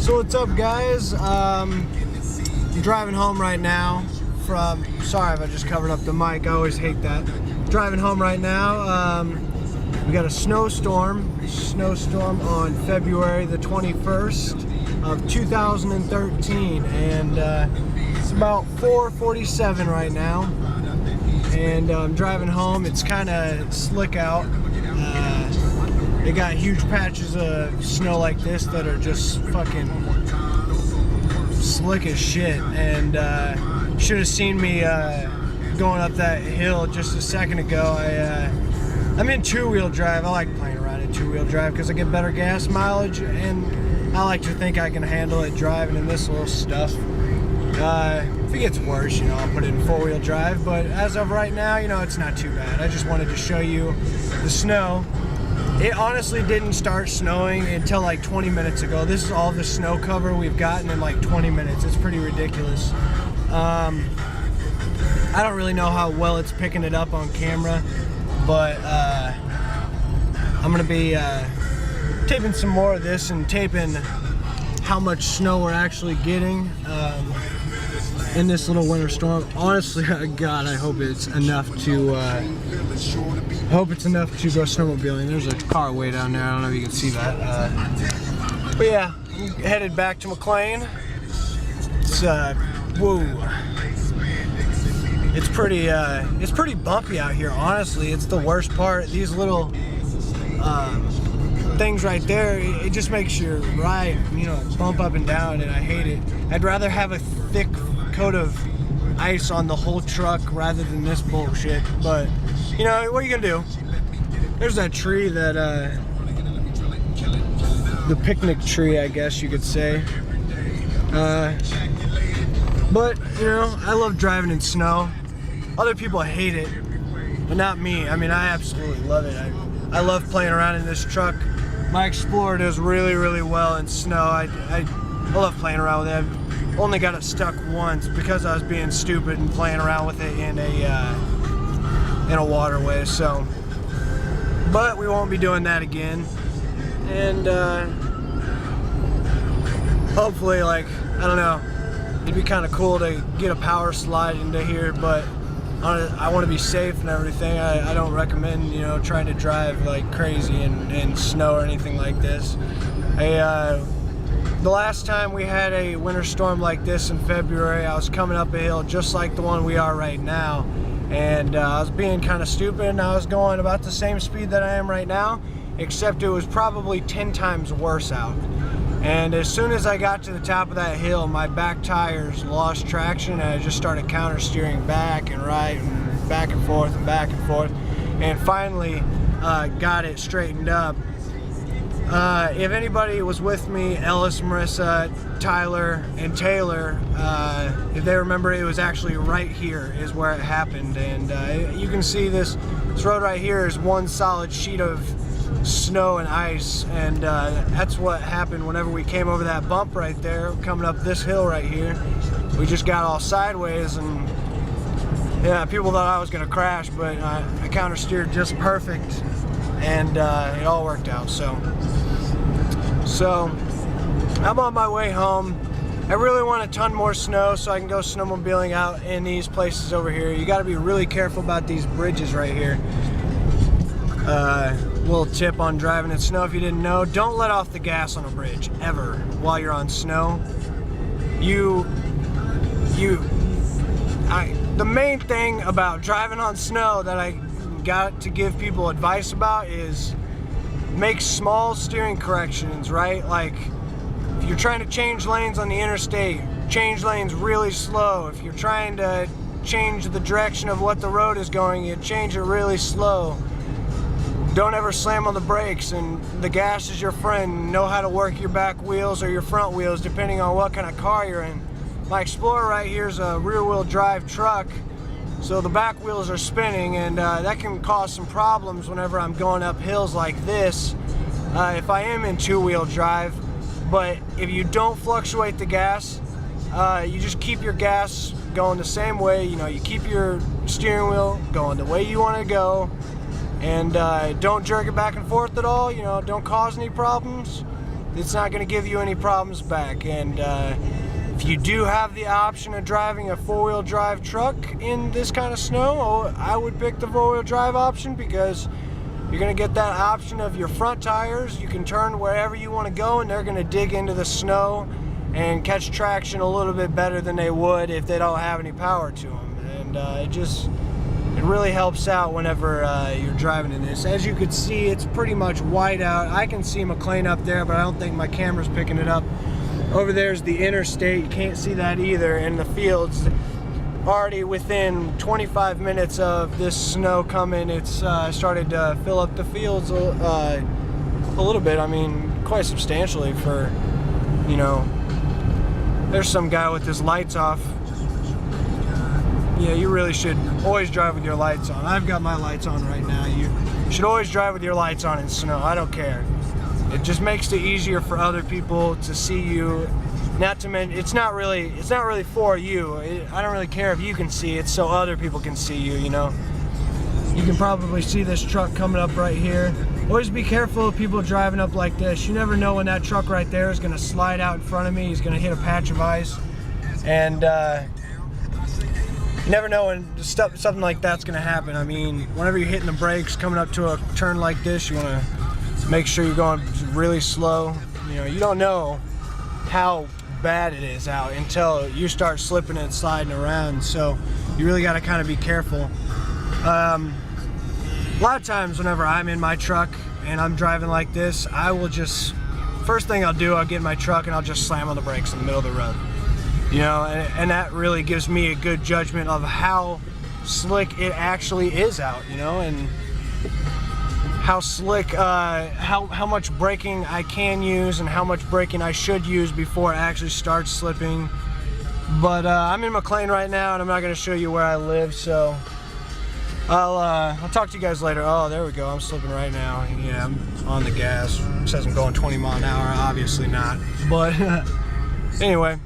So what's up, guys? I'm driving home right now from, sorry if I just covered up the mic, I always hate that. Driving home right now. We got a snowstorm on February the 21st of 2013, and it's about 4:47 right now, and I'm driving home. It's kind of slick out. They got huge patches of snow like this that are just fucking slick as shit, and should have seen me going up that hill just a second ago. I'm in two-wheel drive. I like playing around in two-wheel drive because I get better gas mileage, and I like to think I can handle it driving in this little stuff. If it gets worse, you know, I'll put it in four-wheel drive, but as of right now, you know, it's not too bad. I just wanted to show you the snow. It honestly didn't start snowing until like 20 minutes ago. This is all the snow cover we've gotten in like 20 minutes. It's pretty ridiculous. I don't really know how well it's picking it up on camera, but I'm gonna be taping some more of this and taping how much snow we're actually getting in this little winter storm. Honestly, God, I hope it's enough to go snowmobiling. There's a car way down there. I don't know if you can see that. But yeah, I'm headed back to McLean. It's whoa. It's pretty bumpy out here, honestly. It's the worst part. These little things right there, it just makes your ride, you know, bump up and down, and I hate it. I'd rather have a thick coat of ice on the whole truck rather than this bullshit. But, you know, what are you gonna do? There's that tree that, the picnic tree, I guess you could say. But, you know, I love driving in snow. Other people hate it, but not me. I mean, I absolutely love it. I love playing around in this truck. My Explorer does really, really well in snow. I love playing around with it. I've only got it stuck once because I was being stupid and playing around with it in a waterway. So, but we won't be doing that again. And hopefully, like, I don't know, it'd be kind of cool to get a power slide into here, but I want to be safe and everything. I don't recommend, you know, trying to drive like crazy in snow or anything like this. The last time we had a winter storm like this in February, I was coming up a hill just like the one we are right now, and I was being kind of stupid, and I was going about the same speed that I am right now, except it was probably 10 times worse out. And as soon as I got to the top of that hill, my back tires lost traction, and I just started counter steering back and right and back and forth and back and forth, and finally got it straightened up. If anybody was with me, Ellis, Marissa, Tyler, and Taylor, if they remember, it was actually right here is where it happened. And you can see this road right here is one solid sheet of snow and ice, and that's what happened whenever we came over that bump right there, coming up this hill right here. We just got all sideways, and yeah, people thought I was gonna crash, but I counter steered just perfect, and it all worked out. So I'm on my way home. I really want a ton more snow so I can go snowmobiling out in these places over here. You got to be really careful about these bridges right here. Little tip on driving in snow, if you didn't know, don't let off the gas on a bridge ever while you're on snow. The main thing about driving on snow that I got to give people advice about is make small steering corrections, right? Like, if you're trying to change lanes on the interstate, change lanes really slow. If you're trying to change the direction of what the road is going, you change it really slow. Don't ever slam on the brakes, and the gas is your friend. Know how to work your back wheels or your front wheels depending on what kind of car you're in. My Explorer right here is a rear-wheel drive truck, so the back wheels are spinning, and that can cause some problems whenever I'm going up hills like this if I am in two-wheel drive. But if you don't fluctuate the gas, you just keep your gas going the same way. You know, you keep your steering wheel going the way you want to go, and don't jerk it back and forth at all. You know, don't cause any problems. it's not going to give you any problems back. And if you do have the option of driving a four-wheel drive truck in this kind of snow, I would pick the four-wheel drive option, because you're going to get that option of your front tires. You can turn wherever you want to go, and they're going to dig into the snow and catch traction a little bit better than they would if they don't have any power to them. And it really helps out whenever you're driving in this. As you can see, it's pretty much white out. I can see McLean up there, but I don't think my camera's picking it up. Over there's the interstate. You can't see that either. And the fields, already within 25 minutes of this snow coming, it's started to fill up the fields a little bit. I mean, quite substantially for, you know, there's some guy with his lights off. Yeah, you really should always drive with your lights on. I've got my lights on right now. You should always drive with your lights on in snow. I don't care. It just makes it easier for other people to see you. Not to mention, it's not really for you. I don't really care if you can see. It's so other people can see you, you know. You can probably see this truck coming up right here. Always be careful of people driving up like this. You never know when that truck right there is going to slide out in front of me. He's going to hit a patch of ice. And you never know when something like that's going to happen. I mean, whenever you're hitting the brakes, coming up to a turn like this, you want to make sure you're going really slow. You know, you don't know how bad it is out until you start slipping and sliding around. So you really got to kind of be careful. A lot of times whenever I'm in my truck and I'm driving like this, I will just, first thing I'll do, I'll get in my truck and I'll just slam on the brakes in the middle of the road. You know, and that really gives me a good judgment of how slick it actually is out, you know, and how slick, how much braking I can use and how much braking I should use before it actually starts slipping. But I'm in McLean right now, and I'm not going to show you where I live, so I'll talk to you guys later. Oh, there we go. I'm slipping right now. Yeah, I'm on the gas. It says I'm going 20 miles an hour. Obviously not. But anyway.